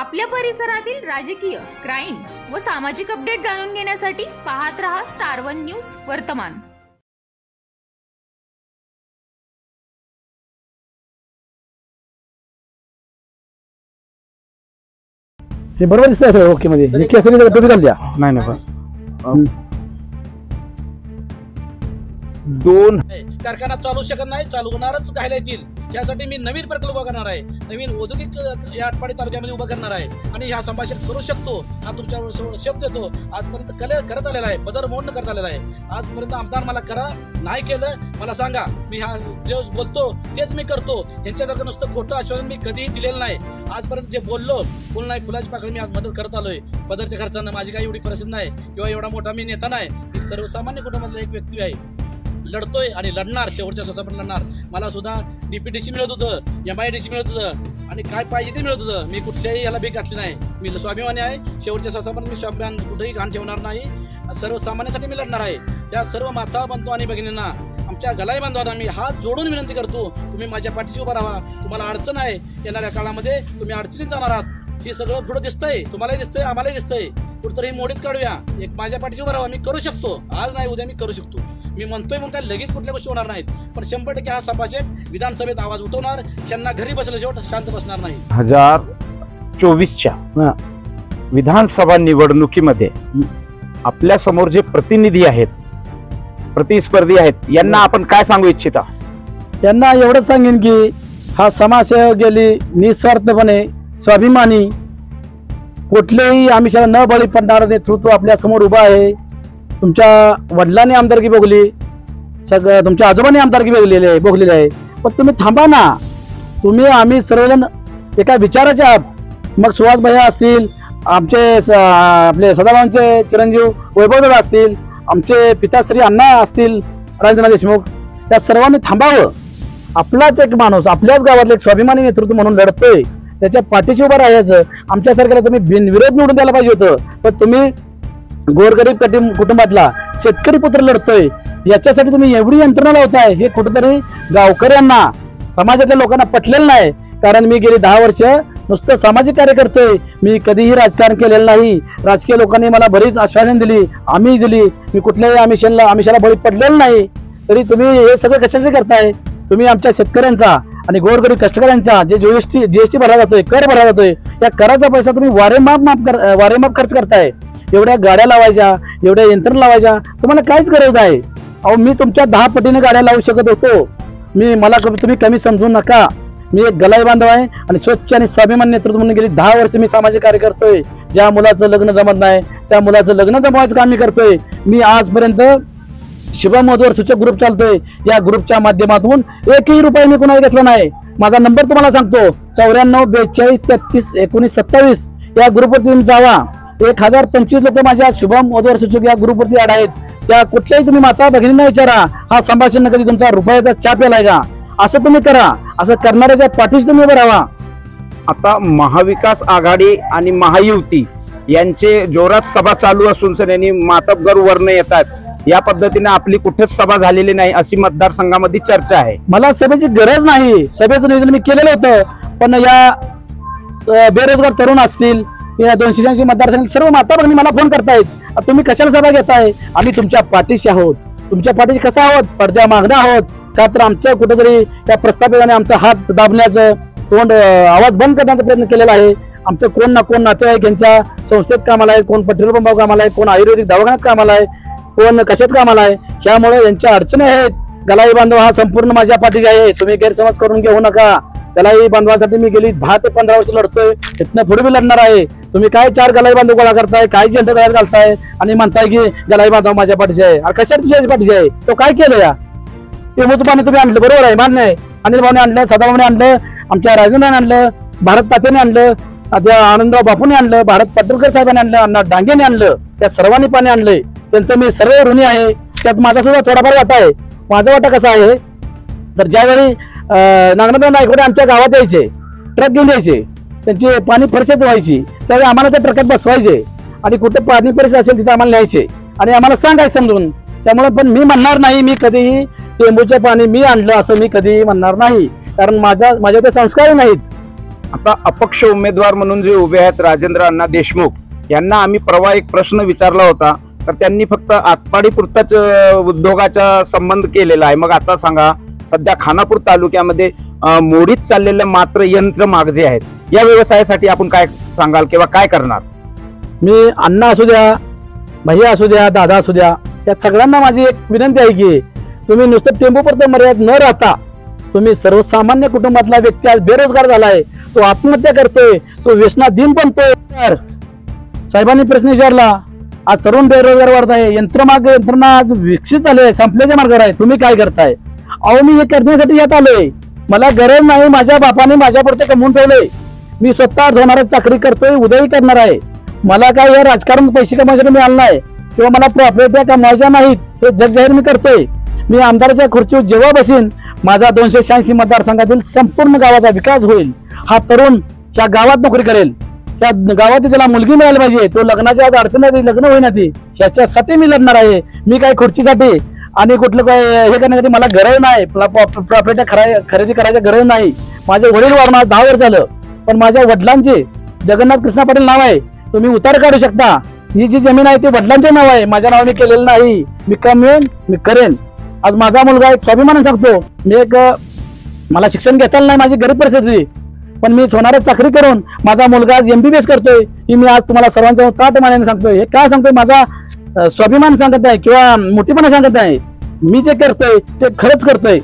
आपल्या परिसरातील राजकीय, क्राईम व सामाजिक अपडेट जाणून घेण्यासाठी पाहत रहा स्टार वन न्यूज वर्तमान। हे बरोबर दिसतंय सगळं ओके मध्ये हे केसरी जरा टोपी घाल द्या। नाही नाही पण दोन कारखाना चालू शकत नाही, चालू होणारच घायला येतील। यासाठी मी नवीन प्रकल्प उभा करणार आहे, नवीन औद्योगिक या आटपाडी तालुक्यामध्ये उभा करणार आहे आणि ह्या संभाषण करू शकतो हा तुमच्यावर शब्द देतो। आजपर्यंत करत आलेला आहे, पदर मोडणं करत आलेला आहे। आजपर्यंत आमदार मला करा नाही केलं मला सांगा, मी हा जे बोलतो तेच मी करतो। यांच्यासारखं नुसतं खोटं आश्वासन मी कधीही दिलेलं नाही। आजपर्यंत जे बोललो फुल नाही फुलाची पाकळी मी आज मदत करत आलोय। पदरच्या खर्चानं माझी काही एवढी परिस्थिती नाही किंवा एवढा मोठा मी नेता नाही, एक सर्वसामान्य कुटुंबातला एक व्यक्ती आहे। लढतोय आणि लढणार, शेवटच्या श्वासा पण लढणार। मला सुद्धा DPDC मिळत होतं, MIDC मिळत होतं आणि काय पाहिजे ते मिळत होतं। मी कुठल्याही याला भीक घातली नाही, मी स्वाभिमानी आहे। शेवटच्या श्वासापर्यंत मी स्वाभिमान कुठेही घाण ठेवणार नाही। सर्वसामान्यांसाठी मी लढणार आहे। त्या सर्व माता बंधू आणि भगिनींना, आमच्या गलाई बांधवांना मी हात जोडून विनंती करतो, तुम्ही माझ्या पाठीशी उभा राहा। तुम्हाला अडचण आहे, येणाऱ्या काळामध्ये तुम्ही अडचणीत जाणार आहात। हे सगळं पुढे दिसतंय, तुम्हालाही दिसतंय, आम्हालाही दिसतंय। कुठतरी मोडीत काढूया, एक माझ्या पाठीशी उभा राहा। मी करू शकतो, आज नाही उद्या मी करू शकतो। मी म्हणतोय म्हणून काय लगेच कुठल्या गोष्टी होणार नाहीत, पण 100% हा संभाषक विधानसभेत आवाज उठवणार। त्यांना घरी बसलं शेवट शांत बसणार नाही। 2024च्या विधानसभा निवडणुकीमध्ये आपल्या समोर जे प्रतिनिधी आहेत, प्रतिस्पर्धी आहेत, यांना आपण काय सांगू इच्छिता? त्यांना एवढंच सांगेन की हा समाजसेवक गेली निस्वार्थपणे स्वाभिमानी कुठलेही आमिषाला न बळी पडणारं नेतृत्व आपल्या समोर उभा आहे। तुमच्या वडिलांनी आमदारकी भोगली, सगळं तुमच्या आजोबांनी आमदारकी भोगलेली आहे, पण तुम्ही थांबा ना। तुम्ही आम्ही सर्वजण एका विचाराचे आहात। मग सुहास भैया असतील, आमचे आपले सदाभाऊंचे चिरंजीव वैभवदादा असतील, आमचे पिताश्री अण्णा असतील राजेंद्र देशमुख, त्या सर्वांनी थांबावं। आपलाच एक माणूस आपल्याच गावातले एक स्वाभिमानी नेतृत्व म्हणून लढतोय, त्याच्या पाठीशी उभं राहायचं। आमच्यासारख्याला तुम्ही बिनविरोध निवडून द्यायला पाहिजे होतं, पण तुम्ही गोरगरीब कुटुंबातला शेतकरी पुत्र लढतोय, याच्यासाठी तुम्ही एवढी यंत्रणा लावताय, हे कुठेतरी गावकऱ्यांना समाजातल्या लोकांना पटलेलं नाही। कारण मी गेली 10 वर्ष नुसतं सामाजिक कार्य करतोय, मी कधीही राजकारण केलेलं नाही। राजकीय लोकांनी मला बरीच आश्वासन दिली, आम्ही दिली, मी कुठल्याही आमिषाला बळी पडलेलं नाही। तरी तुम्ही हे सगळं कशासाठी करताय? तुम्ही आमच्या शेतकऱ्यांचा आणि गोरगरीब कष्टकऱ्यांचा जे GST भरला जातोय, कर भरला जातोय, या कराचा पैसा तुम्ही वारेमाप खर्च करताय। एवढ्या गाड्या लावायच्या, एवढ्या यंत्रणा लावायच्या तुम्हाला काहीच गरज आहे? अहो मी तुमच्या 10 पटीने गाड्या लावू शकत होतो। मला तुम्ही कमी समजू नका। मी एक गलाई बांधव आहे आणि स्वच्छ आणि स्वाभिमान नेतृत्व म्हणून गेली 10 वर्ष मी सामाजिक कार्य करतोय। ज्या मुलाचं लग्न जमत नाही त्या मुलाचं लग्न जमवायचं काम मी करतोय। मी आजपर्यंत शुभम वधूवर सूचक ग्रुप चालतोय, या ग्रुपच्या माध्यमातून एकही रुपया मी कुणाला घेतला नाही। माझा नंबर तुम्हाला सांगतो, 94 42 33 19 27 या ग्रुपवरती तुम्ही जावा। 1025 लोक माझ्या शुभम वधूवर सूचक या ग्रुपवरती ऍड आहेत। त्या कुठल्याही तुम्ही माता भगिनींना विचारा, हा संभाषण कधी तुमचा रुपयाचा छाप यालाय का? असं तुम्ही करा, असं करणाऱ्याच्या पाठीशी तुम्ही उभं राहा। आता महाविकास आघाडी आणि महायुती यांचे जोरात सभा चालू असून सर यांनी मातबगर वर्ण येतात, या पद्धतीने आपली कुठेच सभा झालेली नाही अशी मतदारसंघामध्ये चर्चा आहे। मला सभेची गरज नाही, सभेचं नियोजन मी केलेलं होतं, पण या बेरोजगार तरुण असतील, या 286 मतदारसंघातील सर्व माता भगिनी मला फोन करतायत, तुम्ही कशाला सभा घेताय? आम्ही तुमच्या पाठीशी आहोत। तुमच्या पाठीशी कसं आहोत? पडद्या मागणं आहोत का? तर आमचं कुठेतरी त्या प्रस्थापिताने आमचा हात दाबण्याचं, तोंड आवाज बंद करण्याचा प्रयत्न केलेला आहे। आमचं कोण ना कोण नातेवाईक यांच्या संस्थेत कामाला आहे, कोण पेट्रोल पंपावर कामाला आहे, कोण आयुर्वेदिक दवाखान्यात कामाला आहे, कोण कशात कामाला आहे। त्यामुळे यांच्या अडचणी आहेत। गलाई बांधव हा संपूर्ण माझ्या पाठीशी आहे, तुम्ही गैरसमज करून घेऊ नका। गलाई बांधवांसाठी मी गेली 10 ते 15 वर्ष लढतोय, इथनं पुढे मी लढणार आहे। तुम्ही काय 4 गलाई बांधव गोळा करताय, काय झेंडा गळ्यात घालताय आणि म्हणताय की गलाई बांधव माझ्या पाठीशी आहे। अरे कशात तुझ्या पाठीशी आहे? तो काय केलं? या टेमूचं पाणी तुम्ही आणलं, बरोबर आहे, मान्य आहे। अनिल भाऊने आणलं, सदाभाऊने आणलं, आमच्या राजेंद्राने आणलं, भारत तात्याने आणलं, त्या आनंदराव बापूने आणलं, भारत पाटोलकर साहेबांनी आणलं, अण्णा डांगेने आणलं, त्या सर्वांनी पाणी आणलंय। त्यांचं मी सर्व ऋणी आहे, त्यात माझा सुद्धा थोडाफार वाटा आहे। माझा वाटा कसा आहे तर ज्यावेळी नागनाथ नायकवडे आमच्या गावात यायचे, ट्रक घेऊन यायचे, त्यांची पाणी परिषद व्हायची, त्यावेळी आम्हाला त्या ट्रकात बसवायचे आणि कुठे पाणी परिषद असेल तिथे आम्हाला न्यायचे आणि आम्हाला सांगायचं समजून। त्यामुळे पण मी म्हणणार नाही, मी कधीही टेंबूचं पाणी मी आणलं असं मी कधीही म्हणणार नाही, कारण माझ्या ते संस्कार नाहीत। आता अपक्ष उमेदवार म्हणून जे उभे आहेत राजेंद्र अण्णा देशमुख यांना आम्ही परवा एक प्रश्न विचारला होता, तर त्यांनी फक्त आटपाडी पुरताच उद्योगाचा संबंध केलेला आहे. मग आता सांगा, सध्या खानापूर तालुक्यामध्ये मोडीत चाललेलं मात्र यंत्रमाग जे आहेत, या व्यवसायासाठी आपण काय सांगाल किंवा काय करणार? मी अण्णा असू द्या, भैया असू द्या, दादा असू द्या, या सगळ्यांना माझी एक विनंती आहे की तुम्ही नुसतं टेम्पोपुरतं मर्यादित न राहता तुम्ही सर्वसामान्य कुटुंबातला व्यक्ती आज बेरोजगार झालाय, तो आत्महत्या करतोय, तो व्यसनाधीन बनतोय. साहेबांनी प्रश्न विचारला, आज तरुण बेरोजगार वाढत आहे, यंत्रणा आज विकसित झाले आहे, संपल्याच्या मार्गावर आहे, तुम्ही काय करताय? अहो मी हे करण्यासाठी यात आलोय, मला गरज नाही, माझ्या बापाने माझ्यापुरते कमवून ठेवलंय, मी स्वतः होणारा चाकरी करतोय, उद्याही करणार आहे. मला काय या राजकारण पैसे कमायसाठी मिळालं नाही किंवा मला प्रॉपर्ट्या कमवायच्या नाहीत, हे जग जाहीर मी करतोय. मी आमदाराच्या खुर्चीवर जेव्हा बसीन, माझा 286 मतदारसंघातील संपूर्ण गावाचा विकास होईल. हा तरुण त्या गावात नोकरी करेल, त्या गावात त्याला मुलगी मिळायला पाहिजे, तो लग्नाच्या आज अडचण लग्न होईना ती, ह्याच्यासाठी मी लढणार आहे. मी काय खुर्चीसाठी आणि कुठलं काय हे करण्यासाठी मला गरज नाही, प्रॉपर्ट्या खरेदी करायची गरज नाही. माझे वडील वारून 10 वर्ष झालं, पण माझ्या वडिलांचे जगन्नाथ कृष्णा पाटील नाव आहे, तुम्ही उतार काढू शकता. ही जी जमीन आहे ती वडिलांचे नाव आहे, माझ्या नावाने केलेलं नाही. मी कमवेन, मी करेन. आज माझा मुलगा एक स्वाभिमानाने सांगतो, मला शिक्षण घेता नाही, माझी गरीब परिस्थिती, पण मी होणारी चाकरी करून माझा मुलगा आज MBBS करतोय. ही मी आज तुम्हाला सर्वांच्या ताटमानाने सांगतोय. हे काय सांगतोय? माझा स्वाभिमान सांगत आहे किंवा मोठेपणा सांगत आहे. मी जे करतोय ते खरंच करतोय.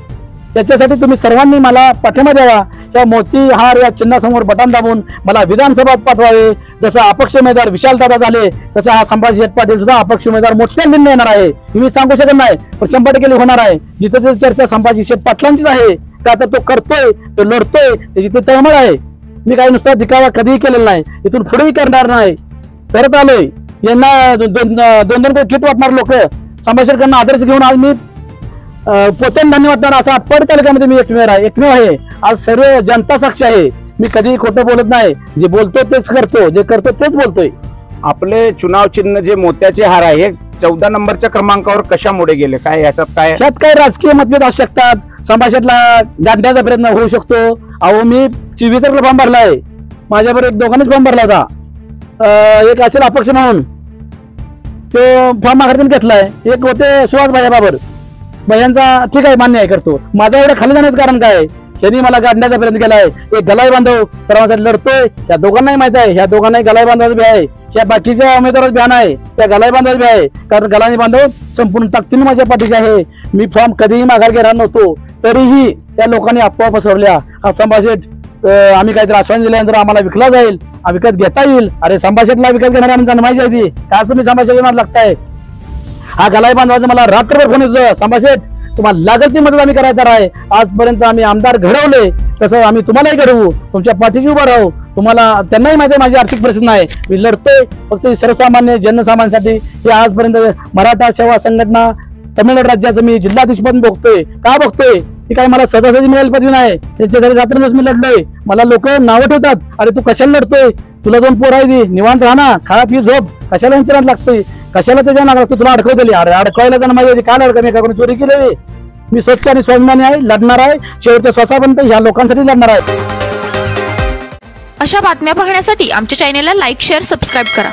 त्याच्यासाठी तुम्ही सर्वांनी मला पाठिंबा द्यावा. या मोती हार या चिन्हासमोर बटन दाबून मला विधानसभेत पाठवावे. जसं अपक्ष उमेदवार विशाल दादा झाले, तसं हा संभाजी शेठ पाटील सुद्धा अपक्ष उमेदवार मोठ्या निर्णय येणार आहे. मी सांगू शकत नाही, पण 100% होणार आहे. जिथे चर्चा संभाजी शेठ पाटलांचीच आहे, का तर तो करतोय, तो लढतोय, जिथे तळमळ आहे. मी काही नुसता दिखावा कधीही केलेला नाही, इथून पुढेही करणार नाही. करत आलोय. यांना दोन किट वाटणार लोक संभाजी शेठकडनं आदर्श घेऊन आज मी पोत्यान धन्यवाद देणार. असं आटपाडी तालुक्यामध्ये मी एकमेव आहे. आज सर्व जनता साक्षी आहे. मी कधीही खोटं बोलत नाही, जे बोलतो तेच करतो, जे करतो तेच बोलतोय. आपले चुनाव चिन्ह जे मोत्याचे हार आहे, 14 नंबरच्या क्रमांकावर कशामुळे गेले? काय याच्यात काय राजकीय मतभेद असू शकतात, संभाषणाला गाडण्याचा प्रयत्न होऊ शकतो. अहो मी 24 फॉर्म भरलाय, माझ्याबरोबर एक दोघांनीच फॉर्म भरला होता. एक असेल अपक्ष म्हणून तो फॉर्म माघारीतून घेतलाय. एक होते सुहास बाबर, भैयांचा ठीक आहे, मान्य आहे, करतो. माझा एवढं खाली जाण्याचं कारण काय? त्यांनी मला गाडण्याचा प्रयत्न केलाय. एक गलाई बांधव सर्वांसाठी लढतोय. या दोघांनाही माहित आहे, ह्या दोघांनाही गलाई बांधवाचं बी आहे, या बाकीच्या उमेदवाराचं बी आहे, त्या गलाई बांधवाचं बी आहे. कारण गलाई बांधव संपूर्ण ताकदीने माझ्या पाठीशी आहे. मी फॉर्म कधीही माघार घेणार नव्हतो, तरीही त्या लोकांनी अफवा पसरवल्या. हा संभाजी आम्ही काहीतरी आश्वासन दिल्यानंतर आम्हाला विकला जाईल, विकत घेता येईल. अरे संभाजीला विकत घेणाऱ्या आम्ही माहिती आहे ती काय तुम्ही संभाजी लागताय. हा गलाई बांधवाचं मला रात्रभर फोन येतो, संभाजी तुम्हाला लागल ती मदत आम्ही करायचं आहे. आजपर्यंत आम्ही आमदार घडवले, तसं आम्ही तुम्हालाही घडवू, तुमच्या पाठीशी उभं राहू. तुम्हाला त्यांनाही माहिती आहे माझी आर्थिक परिस्थिती नाही, मी लढतोय फक्त सर्वसामान्य जनसामान्यांसाठी. हे आजपर्यंत मराठा सेवा संघटना तमिळनाडू राज्याचं मी जिल्हाधीशपद बघतोय. का बघतोय? ती काय मला सहजासहजी मिळाली पदवी नाही, त्यांच्यासाठी रात्रंदिवस मी लढलोय. मला लोक नावं ठेवतात, अरे तू कशाला लढतोय, तुला 2 पोरं आहे, ती निवांत राहा ना, खा पी झोप, कशाला यांच्या लागतोय, कशाला त्याच्या नाग लागतो, तुला अडकवतली. अरे अडकवायला जाणं माझी काय अडकं, मी काय चोरी केली? मी स्वच्छ आणि स्वाभिमानी आहे, लढणार आहे, शेवटच्या श्वासापर्यंत ह्या लोकांसाठी लढणार आहे. अशा बातम्या पाहण्यासाठी आमच्या चॅनेलला लाईक, शेअर, सबस्क्राईब करा.